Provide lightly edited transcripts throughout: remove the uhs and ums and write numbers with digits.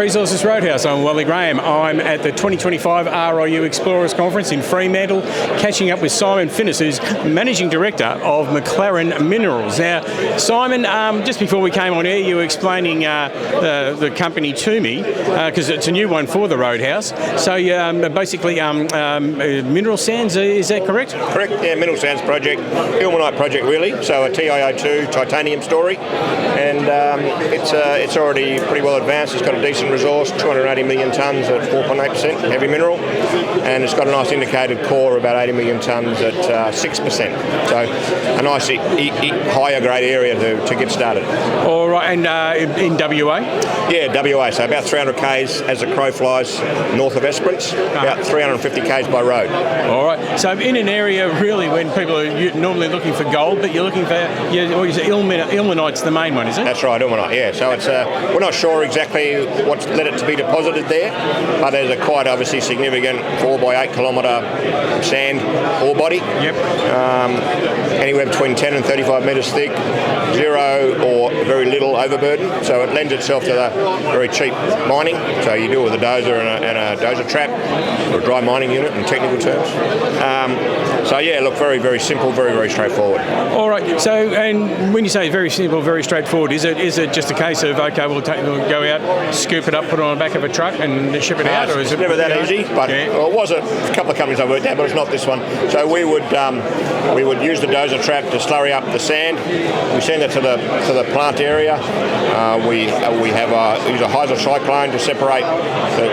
Resources Roadhouse. I'm Wally Graham. I'm at the 2025 RIU Explorers Conference in Fremantle, catching up with Simon Finnis, who's Managing Director of McLaren Minerals. Now, Simon, just before we came on air, you were explaining the company to me, because it's a new one for the Roadhouse. So basically, mineral sands, is that correct? Correct, yeah, mineral sands project, ilmenite project really, so a TiO2 titanium story, and it's already pretty well advanced. It's got a decent resource, 280 million tonnes at 4.8% heavy mineral, and it's got a nice indicated core, about 80 million tonnes at 6%. So a nice higher grade area to get started. All right, and in WA? Yeah, WA, so about 300 k's as the crow flies north of Esperance, about 350 k's by road. All right, so in an area really when people are normally looking for gold, but you're looking for, ilmenite's the main one, is it? That's right, ilmenite, yeah. So it's we're not sure exactly what's led it to be deposited there, but there's a quite obviously significant 4 by 8 kilometre sand ore body. Yep. Anywhere between 10 and 35 metres thick, zero or very little overburden, so it lends itself to the very cheap mining. So you do it with a dozer and a dozer trap, or a dry mining unit in technical terms. So yeah, look, very, very simple, very, very straightforward. All right, so, and when you say very simple, very straightforward, is it just a case of, okay, we'll go out, scoop it up, put it on the back of a truck and ship it out? Or is it's never that easy, but well, it was a couple of companies I worked at, but it's not this one. So we would use the dozer trap to slurry up the sand. We send it to the plant area. We use a hydrocyclone to separate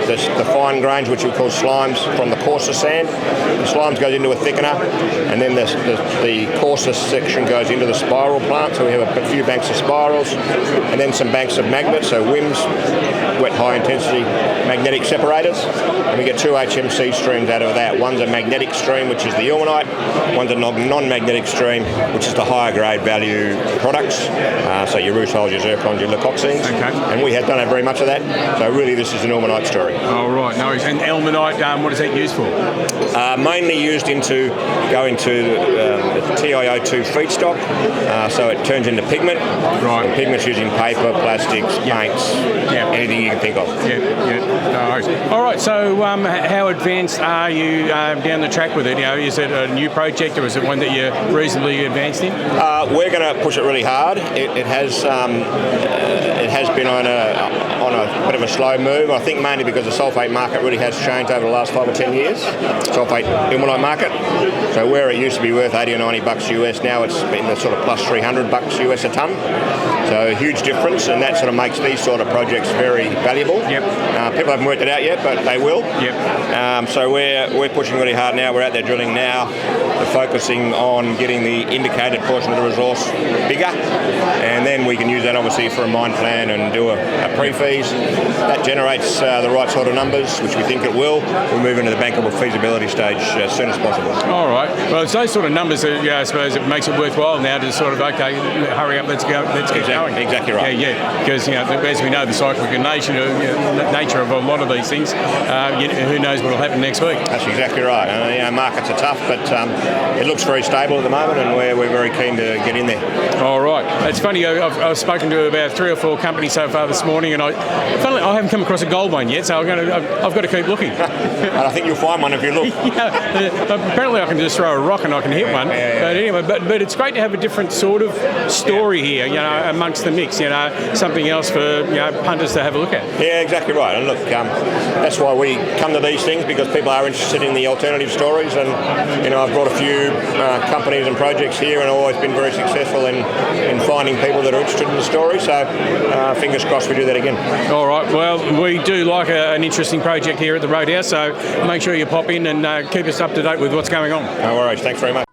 the fine grains, which we call slimes, from the coarser sand. The slimes goes into a thickener, and then the coarser section goes into the spiral plant. So we have a few banks of spirals, and then some banks of magnets, so WIMS, wet high intensity magnetic separators, and we get 2 HMC streams out of that. One's a magnetic stream, which is the ilmenite. One's a non-magnetic stream, which is the higher grade value products. So your rutiles, your zircons, your leucoxenes. Okay. And we have don't have very much of that. So really, this is an ilmenite story. Oh right, no. And ilmenite, what is that used for? Mainly used into going to the TiO2 feedstock. So it turns into pigment. Right. And pigment's using paper, plastics, paints, anything you can think of. No worries. All right. So how advanced are you down the track with it? Is it a new project, or is it one that you're reasonably advanced in? We're going to push it really hard. It has been on a bit of a slow move. I think mainly because the sulphate market really has changed over the last 5 or 10 years. Sulphate ilmenite market. So where it used to be worth $80 or $90 US, now it's in the sort of plus $300 US a tonne. So a huge difference, and that sort of makes these sort of projects very valuable. Yep. People haven't worked it out yet, but they will. Yep. So we're pushing really hard now. We're out there drilling now. We're focusing on getting the indicated portion of the resource bigger, and then we can use that obviously for a mine plan and do a pre-feas. That generates the right sort of numbers, which we think it will. We'll move into the bankable feasibility stage as soon as possible. All right. Well, it's those sort of numbers that I suppose it makes it worthwhile now to sort of, okay, hurry up, let's get going. Exactly right. Yeah. Because as we know, the cyclical nature of a lot of these things, who knows what will happen next week? That's exactly right. Markets are tough, but it looks very stable at the moment, and we're very keen to get in there. All right. It's funny. I've spoken to about 3 or 4 companies so far this morning, and I haven't come across a gold one yet, so I've got to keep looking. And I think you'll find one if you look. Apparently I can just throw a rock and I can hit one. Yeah. But anyway, but it's great to have a different sort of story here, amongst the mix, something else for punters to have a look at. Yeah, exactly right. And look, that's why we come to these things, because people are interested in the alternative stories. And I've brought a few companies and projects here, and I've always been very successful in finding people that are interested in the story. So fingers crossed we do that again. All right. Well, we do like an interesting project here at the Roadhouse, so make sure you pop in and keep us up to date with what's going on. No worries. Thanks very much.